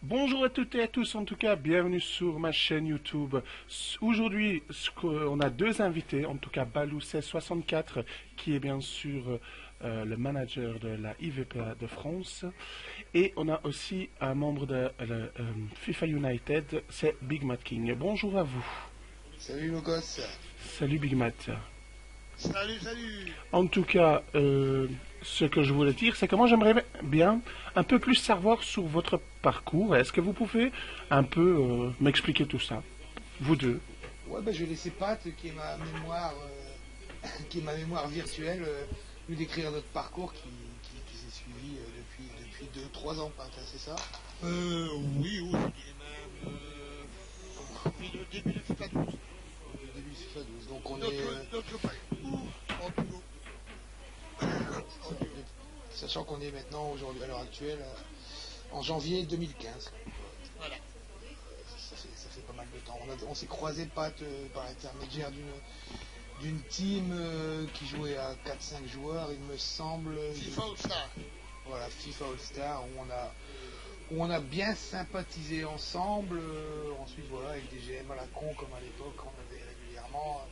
Bonjour à toutes et à tous, en tout cas, bienvenue sur ma chaîne YouTube. Aujourd'hui, on a deux invités, en tout cas Balou1664, qui est bien sûr le manager de la IVPA de France. Et on a aussi un membre de FIFA United, c'est Big Matt King. Bonjour à vous. Salut le gosse. Salut Big Matt. Salut, salut. En tout cas, ce que je voulais dire, c'est que moi j'aimerais bien un peu plus savoir sur votre parcours. Est-ce que vous pouvez un peu m'expliquer tout ça, vous deux? Ouais, bah, je vais laisser Pat, qui est ma mémoire, qui est ma mémoire virtuelle, nous décrire notre parcours qui s'est suivi depuis 2-3 ans, Pat, hein, c'est ça? Oui, je dirais même depuis le début de FIFA 12. Le début de FIFA 12. Donc on est. Notre parcours en duo. En duo. Sachant qu'on est maintenant, aujourd'hui, à l'heure actuelle, en janvier 2015. Voilà. Ça fait pas mal de temps. On s'est croisé, Pat, par l'intermédiaire d'une team qui jouait à 4-5 joueurs, il me semble. FIFA All Star. Voilà, FIFA All Star, où on a bien sympathisé ensemble. Ensuite, voilà, avec des GM à la con, comme à l'époque, on avait régulièrement.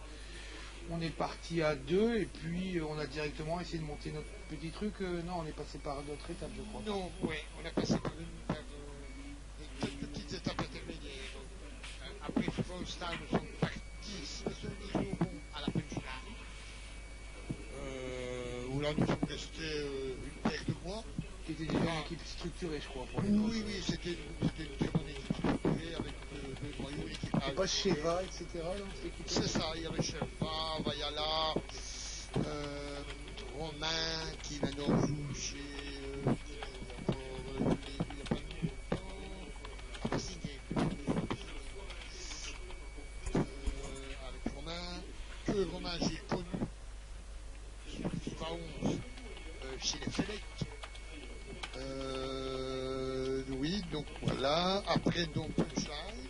On est parti à deux, et puis on a directement essayé de monter notre petit truc. Non, on est passé par d'autres étapes, je crois. Non, oui, on a passé par quelques petites étapes intermédiaires. Donc, après FIFA All Star, nous sommes partis, si mes souvenirs sont bons, à la punchline. Où là, nous sommes restés une paire de mois. Qui était déjà une équipe structurée, je crois, pour les Oui, c'était une très bonne équipe structurée avec deux noyaux équipage. C'est pas Sheva, etc. dans cette équipe. C'est ça, il y avait Cheva, Vayala, Romain qui maintenant joue chez. Il n'y a pas longtemps. Pas signé. Avec Romain, que Romain j'ai connu sur FIFA 11 chez les Félec. Oui, donc voilà. Après, donc, punchline.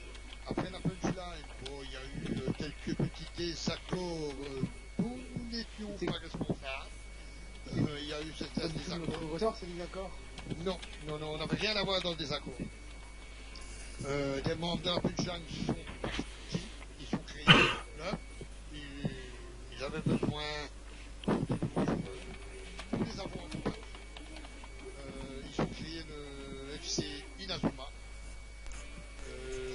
Après la punchline, bon, il y a eu quelques petits désaccords dont nous n'étions pas responsables. Il y a eu certains désaccords. Notre ressort, c'est des accords? Non, on n'avait rien à voir dans le désaccord. Des membres de la punchline sont partis, ils ont créé un club, ils avaient besoin de nouveaux joueurs. Nous les avons accompagnés. Ils ont créé le FC Inazuma.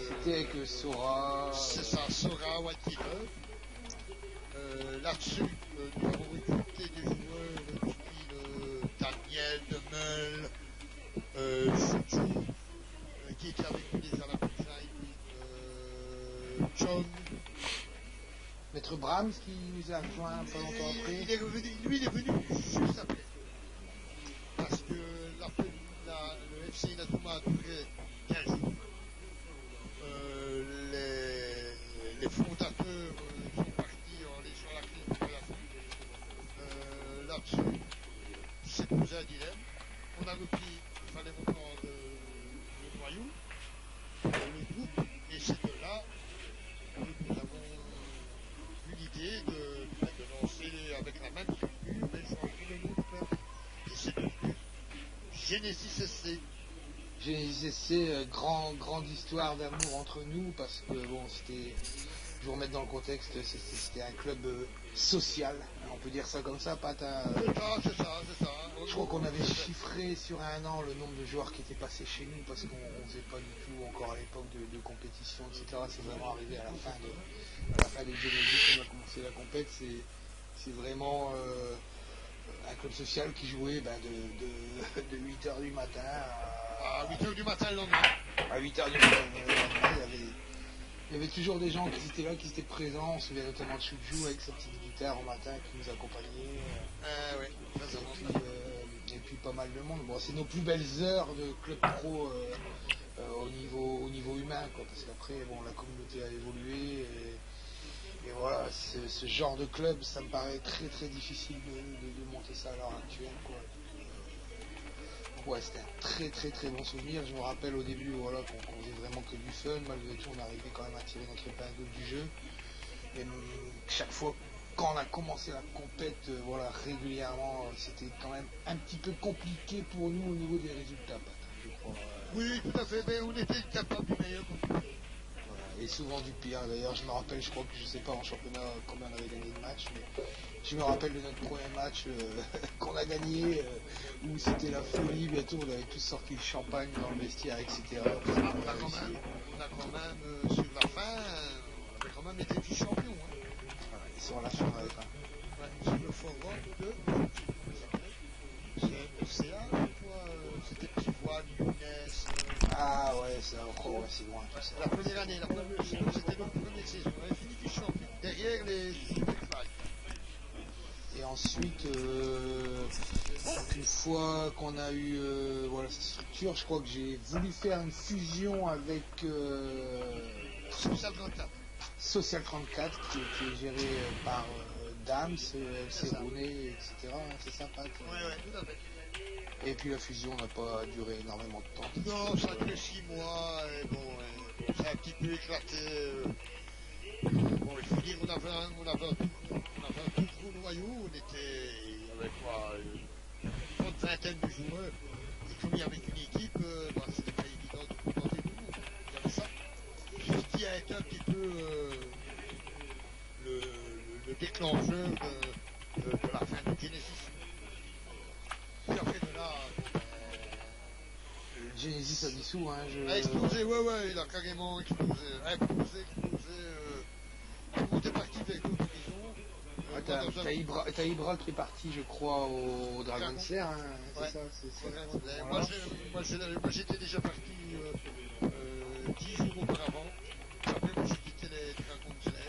C'était avec Sora. C'est ça, Sora, White Killer. Là-dessus, nous avons recruté des joueurs du style Daniel, Demel, Chuchu, qui était avec nous déjà à la punchline, John. Maître Brahms qui nous a rejoint pas longtemps après. Lui, il est venu juste après. Parce que le FC Inazuma a duré 15 jours. Les fondateurs sont partis en laissant la clé pour la fin. Là-dessus, c'est posé un dilemme. On a repris, il fallait reprendre le noyau, le groupe, et c'est de là que nous avons eu l'idée de lancer avec la même structure, mais changer le nom du club. Et c'est devenu Genesis SC. Genesis SC, grande histoire d'amour entre nous, parce que bon, c'était, je vous remettre dans le contexte, c'était un club social, on peut dire ça comme ça, Pat. C'est ça. Je crois qu'on avait chiffré sur un an le nombre de joueurs qui étaient passés chez nous, parce qu'on ne faisait pas du tout encore à l'époque de compétition, etc. C'est vraiment arrivé à la fin des Genesis qu'on a commencé la compète. C'est vraiment un club social qui jouait de 8h du matin à 8h du matin le lendemain. À 8h du matin le lendemain, il y avait toujours des gens qui étaient là, qui étaient présents. On se souvient notamment de Chouchou avec sa petite guitare au matin qui nous accompagnait. Oui, et puis pas mal de monde. Bon, c'est nos plus belles heures de club pro au niveau humain, quoi, parce qu'après, bon, la communauté a évolué. Et voilà, ce genre de club, ça me paraît très très difficile de monter ça à l'heure actuelle, quoi. Ouais, c'était un très très très bon souvenir. Je me rappelle au début, voilà, qu'on faisait vraiment que du fun. Malgré tout, on arrivait quand même à tirer notre épingle du jeu. Et chaque fois, quand on a commencé la compète, voilà, régulièrement, c'était quand même un petit peu compliqué pour nous au niveau des résultats, je crois. Oui, tout à fait, mais on était capable du meilleur. Voilà. Et souvent du pire. D'ailleurs, je me rappelle, je crois que je sais pas en championnat combien on avait gagné de matchs, mais je me rappelle de notre premier match qu'on a gagné, où c'était la folie. Bientôt, on avait tous sorti le champagne dans le vestiaire, etc. On a quand même sur la fin, on avait quand même été vice-champion. Hein. Voilà, et sur la fin, on avait pas. Ouais, sur le forum de. C'est Océan, c'était Pivoine, Younes. Ah ouais, c'est encore c'est loin tout ça. La première année, c'était notre première saison. On avait fini vice-champion. Derrière les Superfly. Et ensuite, une fois qu'on a eu voilà, cette structure, je crois que j'ai voulu faire une fusion avec Social 34. Social 34, qui est géré par Dams, LC Rooney, etc. C'est ça, Pat? Ouais, tout à fait. Et puis la fusion n'a pas duré énormément de temps. Non, ça a duré 6 mois, et bon, ça a un petit peu éclaté. Bon, il faut dire qu'on avait un tout gros noyau, on était, il y avait quoi, une vingtaine de joueurs, et comme il y avait qu'une équipe, c'était pas évident de contenter tout le monde. Il y avait ça. Ce qui a été un petit peu le déclencheur de la fin de Genesis. Puis après de là, Genesis a dissous, hein. il a explosé, ouais, il a carrément explosé. Tout le monde est parti vers d'autres horizons. T'as Ibra qui est parti, je crois, au Dragon Slayer, hein. Ouais. C'est ça. Voilà. Moi, j'étais déjà parti 10 jours auparavant. Après, moi, j'ai quitté les Dragon Slayer.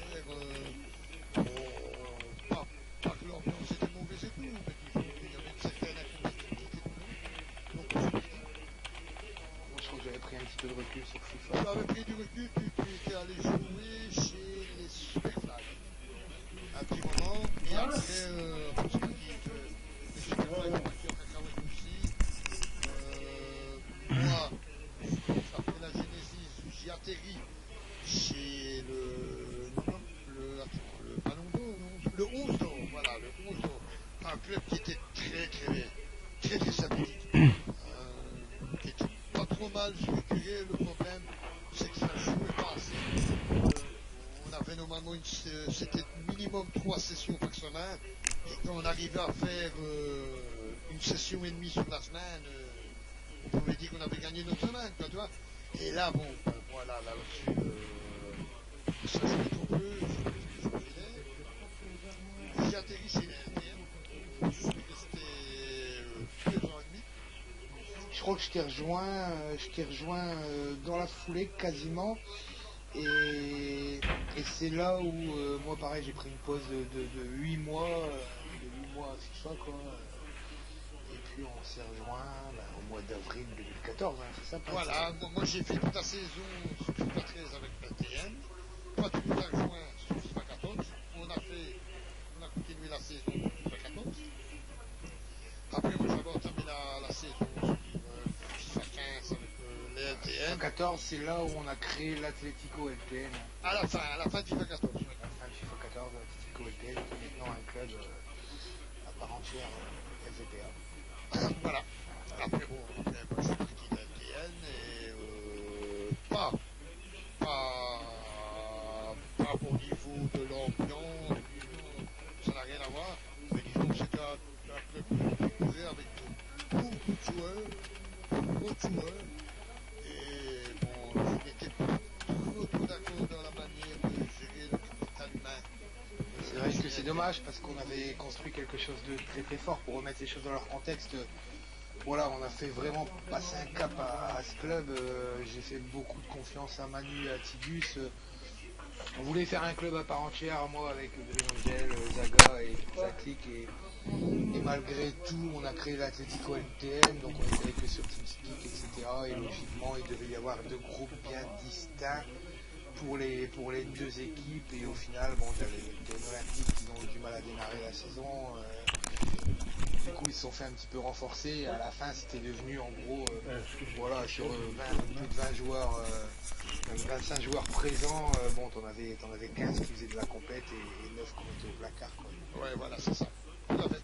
Pas que l'ambiance était mauvaise et tout, mais disons qu'il y avait une certaine incompatibilité. Donc, je suis parti. Moi, je crois que j'avais pris un petit peu de recul sur FIFA. Tu avais pris du recul, tu étais allé jouer chez les Superfly. Un petit moment, et après, parce que les Superfly sont partis en cacahuète aussi. Moi, après la Genesis, j'y atterris chez le Ballon d'Or, le 11 d'Or, voilà, le 11 d'Or. Un club qui était très sympathique. Qui était pas trop mal structuré. Le problème, c'est que ça ne jouait pas assez. On avait normalement c'était minimum 3 sessions par semaine. Et quand on arrivait à faire une session et demie sur la semaine, on pouvait dire qu'on avait gagné notre semaine, quoi, tu vois. Et là, bon, voilà, là-dessus, ça jouait trop peu, je faisais. J'ai atterri chez les LTM. Je suis resté 2 ans et demi. Je crois que je t'ai rejoint dans la foulée quasiment. Et c'est là où, moi pareil, j'ai pris une pause de 8 mois, à FIFA, quoi. Et puis on s'est rejoint au mois d'avril 2014, hein, c'est ça? Voilà, moi j'ai fait toute la saison sur FIFA 13 avec LTM. Toi tu nous as rejoint sur FIFA 14. On a continué la saison sur FIFA 14. Après moi j'avais entamé la saison sur FIFA 15 avec les LTM. FIFA 14, c'est là où on a créé l'Atlético LTN. À la fin de FIFA 14. À la fin de FIFA 14, l'Atlético LTN, qui est maintenant un club à part entière, FVPA. Voilà. Après bon, moi je suis parti de LTN et pas au niveau de l'ambiance, ça n'a rien à voir, mais disons que c'était un club structuré avec beaucoup de joueurs, et bon, je n'étais pas trop d'accord dans la manière de gérer le capital humain. C'est vrai que c'est dommage parce qu'on avait construit quelque chose de très fort pour remettre les choses dans leur contexte. Voilà, on a fait vraiment passer un cap à ce club. J'ai fait beaucoup de confiance à Manu et à Tidus. On voulait faire un club à part entière, moi avec Greenangel, Zaga et toute sa clique. Et malgré tout, on a créé l'Atlético NTN, donc on était avec eux sur TeamSpeak, etc. Et logiquement, il devait y avoir 2 groupes bien distincts pour les 2 équipes. Et au final, bon, t'as les NTN Olympiques qui ont eu du mal à démarrer la saison. Du coup, ils se sont fait un petit peu renforcer. À la fin, c'était devenu en gros, voilà, sur plus de 20 joueurs, 25 joueurs présents, bon, t'en avais 15 qui faisaient de la compète et 9 qui étaient au placard, quoi. Ouais, voilà, c'est ça. Tout à fait.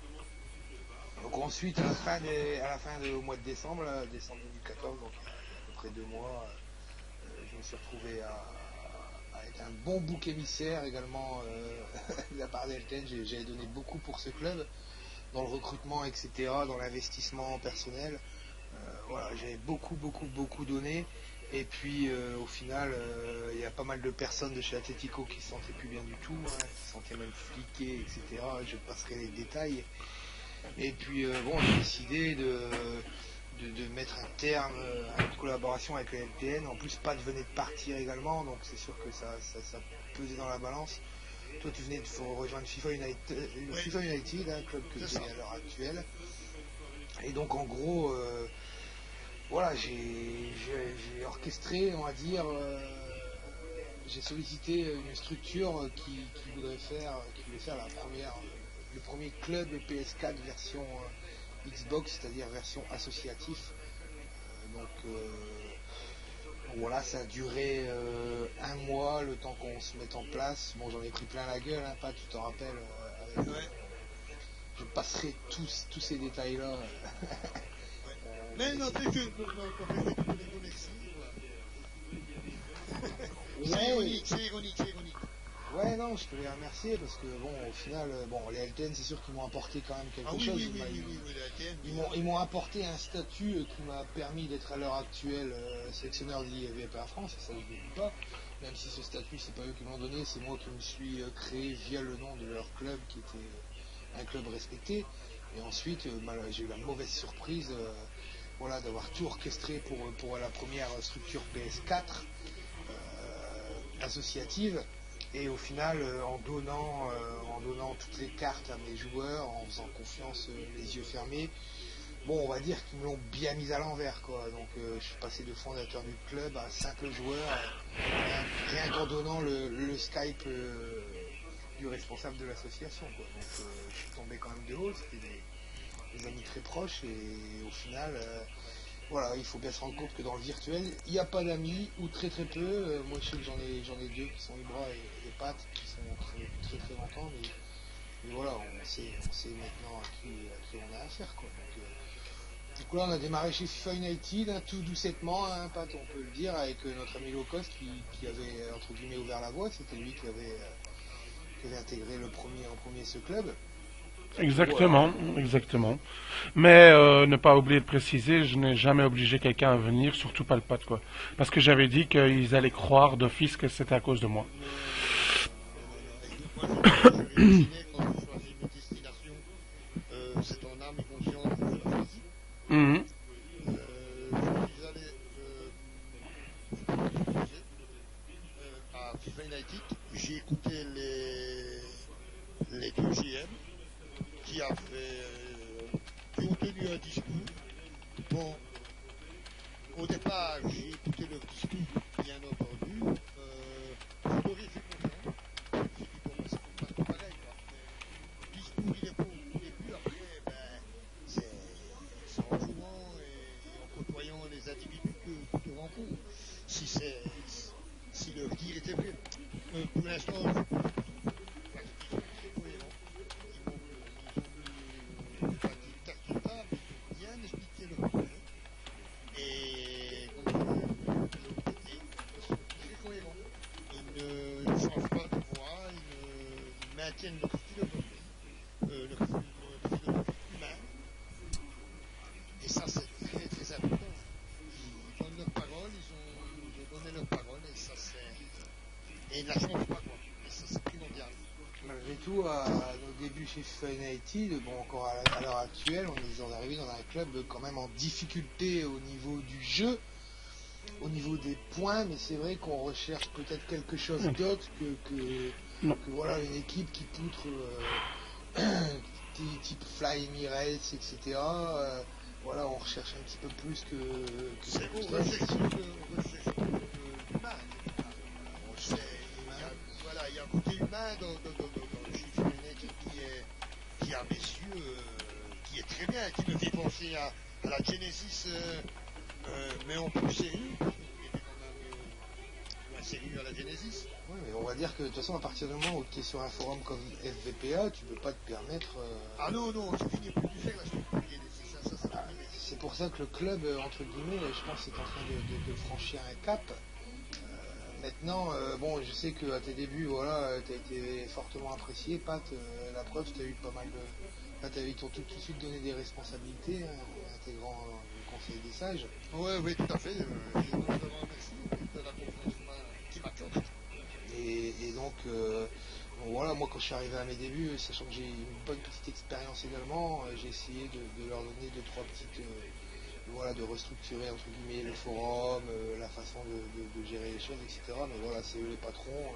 Donc ensuite, au mois de décembre, décembre 2014, donc à peu après 2 mois, je me suis retrouvé à être un bon bouc émissaire également de la part d'Elten. J'avais donné beaucoup pour ce club, dans le recrutement, etc., dans l'investissement personnel. Voilà, j'avais beaucoup donné. Et puis au final, il y a pas mal de personnes de chez Atletico qui se sentaient plus bien du tout, hein, qui se sentaient même fliquées, etc. Je passerai les détails. Et puis bon, j'ai décidé de mettre un terme à une collaboration avec la LTN. En plus, Pat venait de partir également, donc c'est sûr que ça pesait dans la balance. Toi, tu venais de rejoindre FIFA United, FIFA United, un club que tu es à l'heure actuelle. Et donc, en gros, voilà, j'ai orchestré, on va dire, j'ai sollicité une structure qui voulait faire le premier club PS4 version Xbox, c'est-à-dire version associatif. Donc voilà, ça a duré 1 mois, le temps qu'on se mette en place. Bon, j'en ai pris plein la gueule, hein, tu t'en rappelles. Je passerai tous ces détails-là. Mais non, c'est que c'est ironique. Ouais, non, je te les remercier parce que bon, au final, les LTN, c'est sûr qu'ils m'ont apporté quand même quelque chose. Ils m'ont apporté un statut qui m'a permis d'être à l'heure actuelle sélectionneur de l'IFVPA France, et ça je ne dis pas. Même si ce statut, c'est pas eux qui m'ont donné, c'est moi qui me suis créé via le nom de leur club qui était un club respecté. Et ensuite, j'ai eu la mauvaise surprise d'avoir tout orchestré pour la première structure PS4 associative. Et au final, en donnant toutes les cartes à mes joueurs, en faisant confiance les yeux fermés, bon, on va dire qu'ils me l'ont bien mis à l'envers, quoi. Donc, je suis passé de fondateur du club à simple joueur, rien qu'en donnant le Skype du responsable de l'association, quoi. Donc, je suis tombé quand même de haut. C'était des amis très proches, et au final, voilà, il faut bien se rendre compte que dans le virtuel, il n'y a pas d'amis, ou très peu. Moi, je sais que j'en ai 2 qui sont Ibra et Pat, qui sont très longtemps, mais voilà, on sait maintenant à qui on a affaire, quoi. Donc, du coup, là, on a démarré chez FIFA United, hein, tout doucettement, hein, Pat, on peut le dire, avec notre ami Locos qui avait, entre guillemets, ouvert la voie. C'était lui qui avait intégré en premier ce club. Exactement. Mais ne pas oublier de préciser, je n'ai jamais obligé quelqu'un à venir, surtout pas le Pat, quoi. Parce que j'avais dit qu'ils allaient croire d'office que c'était à cause de moi. Moi, je vais quand tu choisis une destination, c'est ton âme et conscience que tu choisis. Mhm. Je suis allé à FIFA United, j'ai écouté les 2 GM qui ont tenu un discours. Bon, au départ, j'ai écouté leur discours, bien entendu. Je leur ai fait confiance. Je me suis dit, bon, c'est pas pareil, quoi. Le discours, il est beau. Et puis après, c'est en jouant et en côtoyant les individus que tu rencontres. Si leur dire était vrai. Pour l'instant, je trouve qu'ils sont très cohérents. Ils m'ont pas dit tartita, mais ils ont bien expliqué leur projet. Et donc, ils sont très cohérents. Ils ne changent pas de voie, ils maintiennent leur philosophie, leur philosophie humaine. Et ça, c'est très important. Ils donnent leur parole, ils ont donné leur parole, et ça, et ils ne la changent pas, quoi. Et ça, c'est primordial. Malgré tout, à nos débuts chez FIFA United, bon, encore à l'heure actuelle, on est arrivé dans un club quand même en difficulté au niveau du jeu, au niveau des points, mais c'est vrai qu'on recherche peut-être quelque chose d'autre que voilà, une équipe qui poutre type Fly Emirates, etc. Voilà, on recherche un petit peu plus que c'est on recherche l'humain. Voilà, il y a un côté humain dans le chiffre United qui est à mes yeux, qui est très bien, qui me fait penser à la Genesis, mais en plus sérieux, parce qu'il était quand même moins sérieux à la Genesis. Oui, mais on va dire que de toute façon, à partir du moment où tu es sur un forum comme FVPA, tu peux pas te permettre. Ah non, c'est fini, plus du faire la structure Genesis, ça c'est pour ça que le club, entre guillemets, je pense, est en train de franchir un cap. Maintenant, bon, je sais qu'à tes débuts, voilà, tu as été fortement apprécié, Pat. La preuve, tu as eu pas mal de. Là, ils t'ont tout de suite donné des responsabilités, hein, intégrant le conseil des sages. Ouais, oui, tout à fait. Et notamment merci de la confiance qui m'accorde. Et donc, voilà, moi, quand je suis arrivé à mes débuts, sachant que j'ai une bonne petite expérience également, j'ai essayé de leur donner deux, trois petites. Voilà, de restructurer entre guillemets le forum, la façon de gérer les choses, etc. Mais voilà, c'est eux les patrons.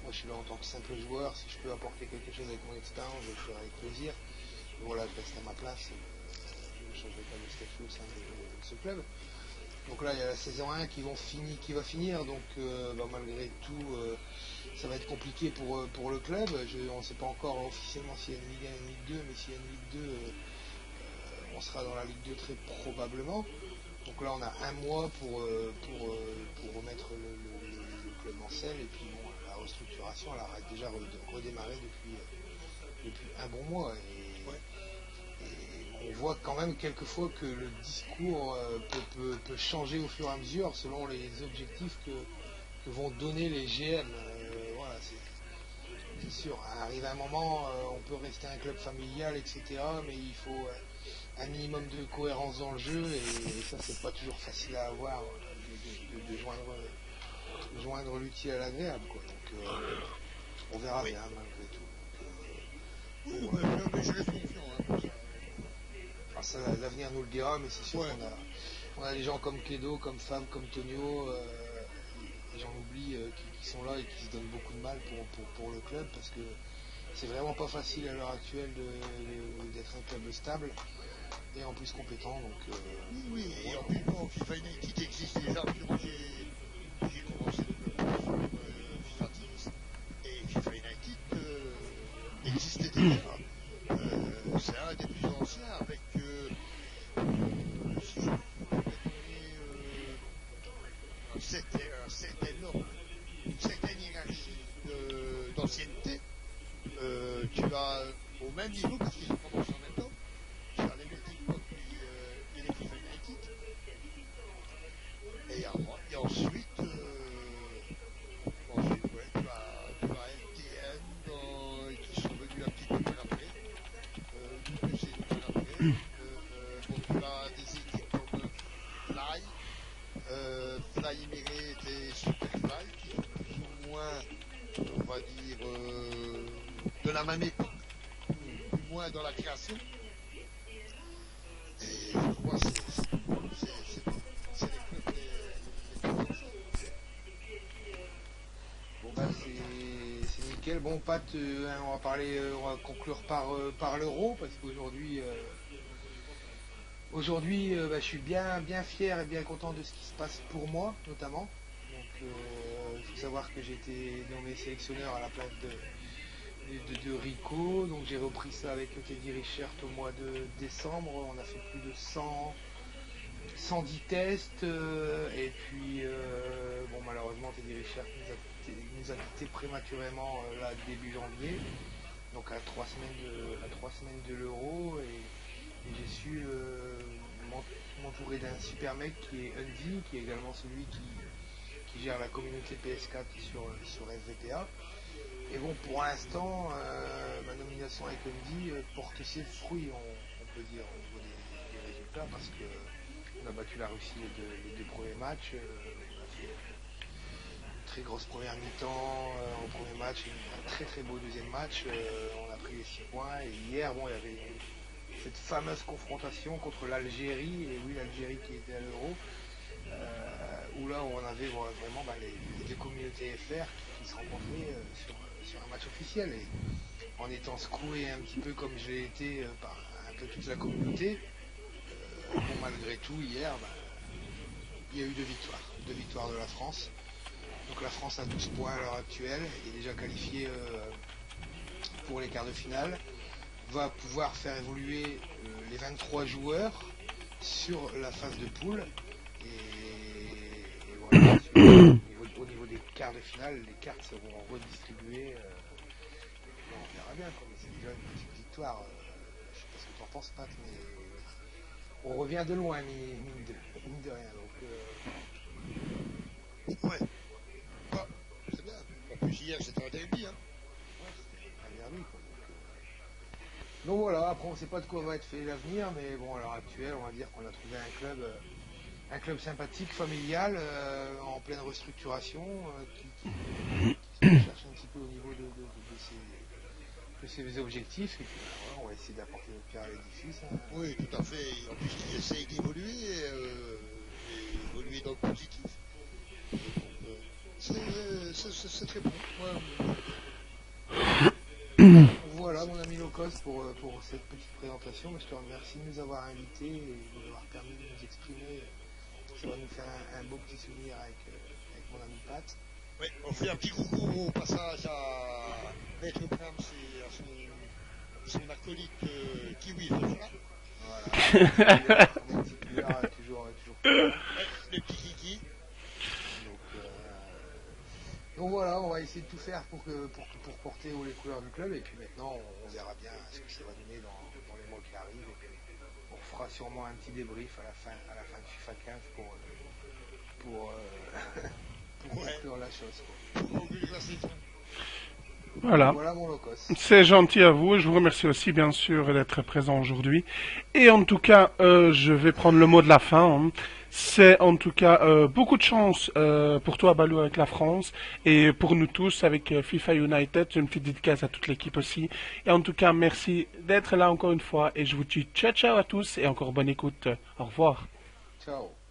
Moi, je suis là en tant que simple joueur. Si je peux apporter quelque chose avec mon expérience, je le ferai avec plaisir. Et voilà, je reste à ma place. Je ne changerai pas de statut au sein de ce club. Donc là, il y a la saison 1 qui va finir. Donc, malgré tout, ça va être compliqué pour le club. On ne sait pas encore officiellement s'il y a une Ligue 1 et une Ligue 2, mais s'il y a une Ligue 2, on sera dans la Ligue 2 très probablement. Donc là, on a un mois pour remettre le club en selle. Et puis, bon, la restructuration, elle a déjà redémarré depuis un bon mois. Et on voit quand même quelquefois que le discours peut changer au fur et à mesure selon les objectifs que vont donner les GM. Voilà, c'est sûr. Arrive un moment, on peut rester un club familial, etc. Mais il faut un minimum de cohérence dans le jeu. Et ça, c'est pas toujours facile à avoir de joindre l'utile à l'agréable. Donc, on verra bien malgré tout. Oui, mais je reste confiant pour ça. Ça, l'avenir nous le dira, mais c'est sûr qu'on a des gens comme Kedo, comme Fab, comme Tonio, j'en oublie, qui sont là et qui se donnent beaucoup de mal pour le club, parce que c'est vraiment pas facile à l'heure actuelle d'être un club stable et en plus compétent. Donc, oui, et en plus, bon, FIFA United existe déjà, parce que moi j'ai commencé le club sur FIFA 10, et FIFA United existait déjà. C'est un des plus anciens avec, si je peux donner une certaine hiérarchie d'ancienneté, tu as au même niveau, parce qu'ils ont commencé en même temps, tu as les Melting Pot et les FIFA United, et ensuite, ouais, tu as MTN qui sont venus un petit peu plus après. UPC bien après. Bon, tu as des équipes comme Fly, Fly Emirates et Superfly qui sont plus ou moins, on va dire, de la même époque, plus ou moins dans la création. Et je crois que c'est les clubs les plus anciens. bon, c'est nickel. Bon, Pat, on va conclure par l'euro, parce qu'aujourd'hui, je suis bien fier et bien content de ce qui se passe pour moi, notamment. Donc, il faut savoir que j'ai été nommé sélectionneur à la place de Rico. Donc, j'ai repris ça avec Teddy Richert au mois de décembre. On a fait plus de 110 tests. Et puis, malheureusement, Teddy Richert nous a quitté prématurément là, début janvier. Donc, à 3 semaines de l'Euro. Et j'ai su m'entourer d'un super mec qui est Undy, qui est également celui qui gère la communauté PS4 sur FVPA. Et bon, pour l'instant, ma nomination avec Undy porte ses fruits, on peut dire, au niveau des résultats, parce qu'on a battu la Russie les deux premiers matchs. On a fait une très grosse première mi-temps en premier match, un très très beau deuxième match. On a pris les 6 points. Et hier, bon, il y avait cette fameuse confrontation contre l'Algérie, et oui, l'Algérie qui était à l'Euro, où là on avait vraiment les deux communautés FR qui se rencontraient sur un match officiel. Et en étant secoué un petit peu comme je l'ai été par un peu toute la communauté, malgré tout, hier, il y a eu deux victoires de la France. Donc la France a 12 points à l'heure actuelle, est déjà qualifiée pour les quarts de finale, va pouvoir faire évoluer les 23 joueurs sur la phase de poule. Et voilà, au niveau des quarts de finale, les cartes seront redistribuées. Et puis on verra bien, mais c'est déjà une petite victoire. Je sais pas ce que tu en penses, Pat, mais on revient de loin, mine de rien. Donc, Ouais. Bah, c'est bien. En plus, hier, c'était un derby. Hein. un derby, quoi. Donc voilà, après on sait pas de quoi va être fait l'avenir, mais bon, à l'heure actuelle, on va dire qu'on a trouvé un club sympathique, familial, en pleine restructuration, qui se cherche un petit peu au niveau de ses objectifs, et puis voilà, on va essayer d'apporter notre pierre à l'édifice. Hein. Oui, tout à fait. En plus, il essaye d'évoluer et évoluer dans le positif. C'est très bon. Voilà mon ami Locos pour cette petite présentation. Je te remercie de nous avoir invités et de nous avoir permis de nous exprimer. Ça va nous faire un beau petit souvenir avec mon ami Pat. Ouais, on fait un petit coucou au passage à Maître Brahms et à son acolyte Kiwi Fefra. Voilà. Mon petit cuillère, toujours. Ouais, les petits kiki. Donc voilà, on va essayer de tout faire pour porter haut les couleurs du club, et puis maintenant on verra bien ce que ça va donner dans les mois qui arrivent, et puis on fera sûrement un petit débrief à la fin de FIFA 15 pour conclure la chose. Quoi. Pour conclure la saison. Voilà. Voilà mon Locos. C'est gentil à vous. Je vous remercie aussi, bien sûr, d'être présent aujourd'hui. Et en tout cas, je vais prendre le mot de la fin. Hein. C'est en tout cas beaucoup de chance pour toi, Balou, avec la France. Et pour nous tous, avec FIFA United. Une petite dédicace à toute l'équipe aussi. Et en tout cas, merci d'être là encore une fois. Et je vous dis ciao, ciao à tous. Et encore bonne écoute. Au revoir. Ciao.